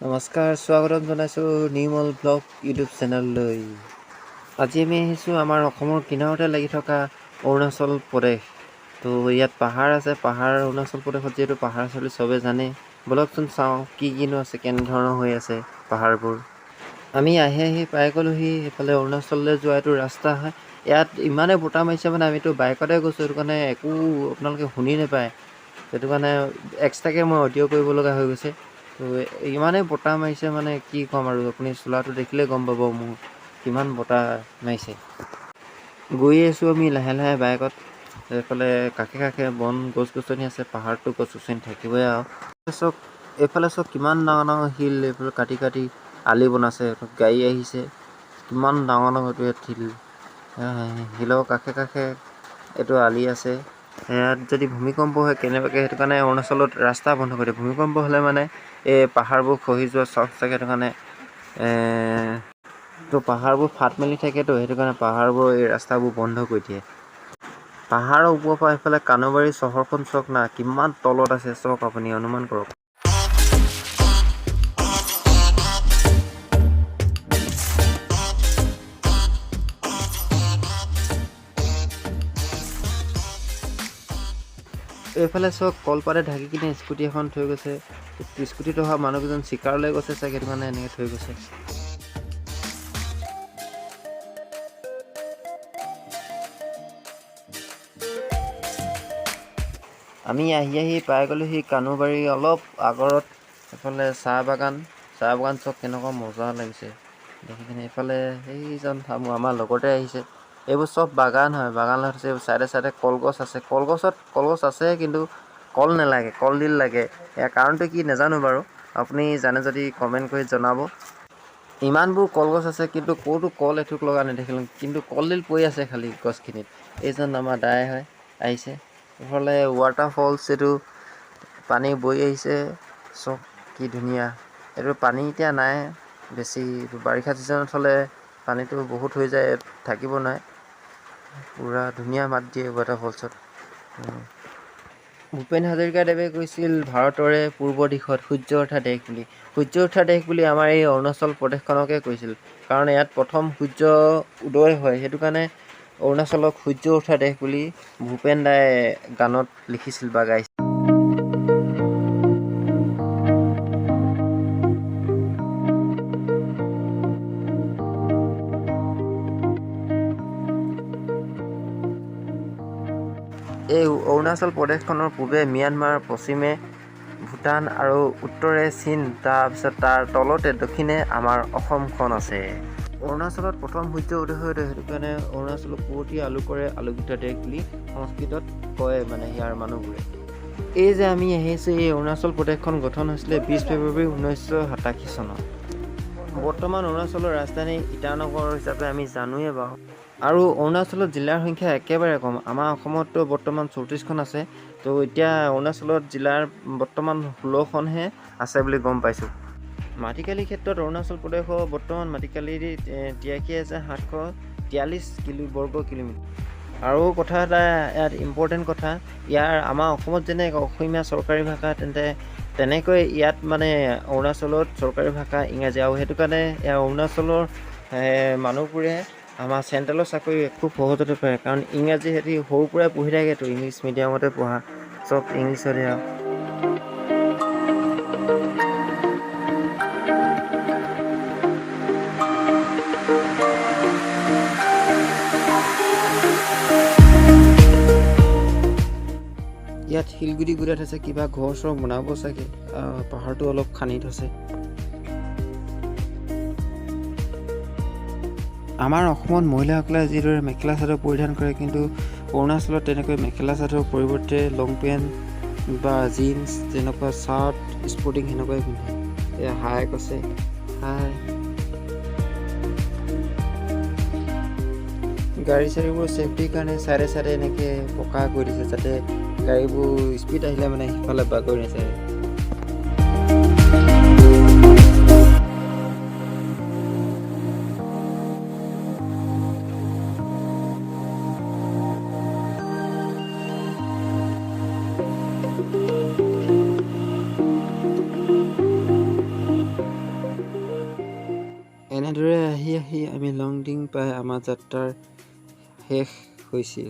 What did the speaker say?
নমস্কাৰ, স্বাগতম জনাইছোঁ নিৰ্মল ব্লগ ইউটিউব চেনেললৈ। আজি আমি আহিছোঁ আমাৰ অসমৰ কিনাৰতে লাগি থকা অৰুণাচল প্ৰদেশ। তো ইয়াত পাহাৰ আছে, অৰুণাচল প্ৰদেশত যিহেতু পাহাৰ আছে বুলি চবে জানে। ব'লকচোন চাওঁ কি কিনো আছে, কেনেধৰণৰ হৈ আছে পাহাৰবোৰ। আমি আহি পাই গ'লোহি সেইফালে অৰুণাচললৈ যোৱা এইটো ৰাস্তা হয়। ইয়াত ইমানেই বতাহ মাৰিছে মানে আমিতো বাইকতে গৈছোঁ, সেইটো কাৰণে একো আপোনালোকে শুনি নাপায়। সেইটো কাৰণে এক্সট্ৰাকৈ মই অডিঅ' কৰিব লগা হৈ গৈছে। তো ইমানেই বতাহ মাৰিছে মানে কি ক'ম আৰু, আপুনি চোলাটো দেখিলে গম পাব মোৰ কিমান বতাহ মাৰিছে। গৈ আছোঁ আমি লাহে লাহে বাইকত। এইফালে কাষে কাষে বন গছ গছনি আছে, পাহাৰটো গছ গছনি থাকিবই আৰু। চাওক এইফালে চাওক কিমান ডাঙৰ ডাঙৰ শিল, এইফালে কাটি কাটি আলি বনাইছে। গাড়ী আহিছে, কিমান ডাঙৰ ডাঙৰ এইটো ইয়াত শিল। শিলৰ কাষে কাষে এইটো আলি আছে। ইয়াত যদি ভূমিকম্প হয় কেনেবাকৈ, সেইটো কাৰণে অৰুণাচলত ৰাস্তা বন্ধ কৰি দিয়ে। ভূমিকম্প হ'লে মানে এই পাহাৰবোৰ খহি যোৱা চান্স থাকে, সেইটো কাৰণে তো পাহাৰবোৰ ফাট মেলি থাকেতো, সেইটো কাৰণে পাহাৰবোৰ এই ৰাস্তাবোৰ বন্ধ কৰি দিয়ে। পাহাৰৰ ওপৰৰ পৰা এইফালে কানুবাৰী চহৰখন চাওক না, কিমান তলত আছে চাওক, আপুনি অনুমান কৰক। এইফালে চাওক কলপাতে ঢাকি কিনে স্কুটি এখন থৈ গৈছে। স্কুটিত অহা মানুহকেইজন চিকাৰলৈ গৈছে চাগে, সেইটো কাৰণে এনেকৈ থৈ গৈছে। আমি আহি পাই গ'লোহি কানুবাৰী অলপ আগৰত। এইফালে চাহ বাগান চাওক কেনেকুৱা মজা লাগিছে দেখি কিনে। এইফালে সেইজন আমাৰ লগতে আহিছে। এইবোৰ চব বাগান হয়, বাগান হৈছে। চাইডে চাইডে কলগছ আছে, কলগছ আছে কিন্তু কল নালাগে, কলডিল লাগে। ইয়াৰ কাৰণটো কি নাজানো বাৰু, আপুনি জানে যদি কমেণ্ট কৰি জনাব। ইমানবোৰ কলগছ আছে কিন্তু ক'তো কল এথোক লগা নেদেখিলোঁ, কিন্তু কলডিল পৰি আছে খালি গছখিনিত। এইজন আমাৰ দাই হয়, আহিছে। এইফালে ৱাটাৰ ফলছ, এইটো পানী বৈ আহিছে চব, কি ধুনীয়া। এইটো পানী এতিয়া নাই বেছি, বাৰিষা ছিজনত হ'লে পানীটো বহুত হৈ যায়, থাকিব নোৱাৰে। পূৰা ধুনীয়া মাত দিয়ে ৱাটাৰ ফলছত। ভূপেন হাজৰিকাদেৱে কৈছিল ভাৰতৰে পূৰ্ব দিশত সূৰ্য উঠা দেশ বুলি। সূৰ্য উঠা দেশ বুলি আমাৰ এই অৰুণাচল প্ৰদেশখনকে কৈছিল, কাৰণ ইয়াত প্ৰথম সূৰ্য উদয় হয়। সেইটো কাৰণে অৰুণাচলক সূৰ্য উঠা দেশ বুলি ভূপেন দাই গানত লিখিছিল বা গাইছিল। এই অৰুণাচল প্ৰদেশখনৰ পূবে ম্যানমাৰ, পশ্চিমে ভূটান আৰু উত্তৰে চীন, তাৰপিছত তাৰ তলতে দক্ষিণে আমাৰ অসমখন আছে। অৰুণাচলত প্ৰথম সূৰ্য উদয় হয়, সেইটো কাৰণে অৰুণাচলক পুৱতি আলোকৰে আলোকিত দেশ বুলি সংস্কৃতত কয় মানে ইয়াৰ মানুহবোৰে। এই যে আমি আহিছোঁ, এই অৰুণাচল প্ৰদেশখন গঠন হৈছিলে 20 ফেব্ৰুৱাৰী 1987 চনত। বৰ্তমান অৰুণাচলৰ ৰাজধানী ইটানগৰ হিচাপে আমি জানোৱেই বাৰু। আৰু অৰুণাচলত জিলাৰ সংখ্যা একেবাৰে কম। আমাৰ অসমততো বৰ্তমান 34খন আছে, তো এতিয়া অৰুণাচলত জিলাৰ বৰ্তমান 16খনহে আছে বুলি গম পাইছোঁ। মাটিকালিৰ ক্ষেত্ৰত অৰুণাচল প্ৰদেশৰ বৰ্তমান মাটিকালি 83,743 বৰ্গ কিলোমিটাৰ। আৰু কথা এটা ইয়াত ইম্পৰ্টেণ্ট কথা, ইয়াৰ আমাৰ অসমত যেনে অসমীয়া চৰকাৰী ভাষা, তেনেকৈ ইয়াত মানে অৰুণাচলত চৰকাৰী ভাষা ইংৰাজী। আৰু সেইটো কাৰণে ইয়াৰ অৰুণাচলৰ মানুহবোৰে আমাৰ চেণ্ট্ৰেলৰ চাকৰি খুব সহজতে পায়, কাৰণ ইংৰাজী সিহঁতি সৰুৰ পৰাই পঢ়ি থাকেতো, ইংলিছ মিডিয়ামতে পঢ়া, চব ইংলিছতে আৰু। ইয়াত শিলগুটি গোটাই থৈছে, কিবা ঘৰ চৰ বনাব চাগে। পাহাৰটো অলপ খান্দি থৈছে। আমাৰ অসমত মহিলাসকলে যিদৰে মেখেলা চাদৰ পৰিধান কৰে, কিন্তু অৰুণাচলত তেনেকৈ মেখেলা চাদৰৰ পৰিৱৰ্তে লং পেণ্ট বা জিন্স, তেনেকুৱা চাৰ্ট, স্পৰ্টিং সেনেকুৱাই পিন্ধে। এয়া হাই কৈছে, হাই। গাড়ী চাড়ীবোৰ ছেফটিৰ কাৰণে চাইডে চাইডে এনেকৈ পকা কৰি দিছে, যাতে গাড়ীবোৰ স্পীড আহিলে মানে সিফালে বাগৰি নাযায়। এনেদৰে আহি আহি আমি লংডিং পাই আমাৰ যাত্ৰাৰ শেষ হৈছিল।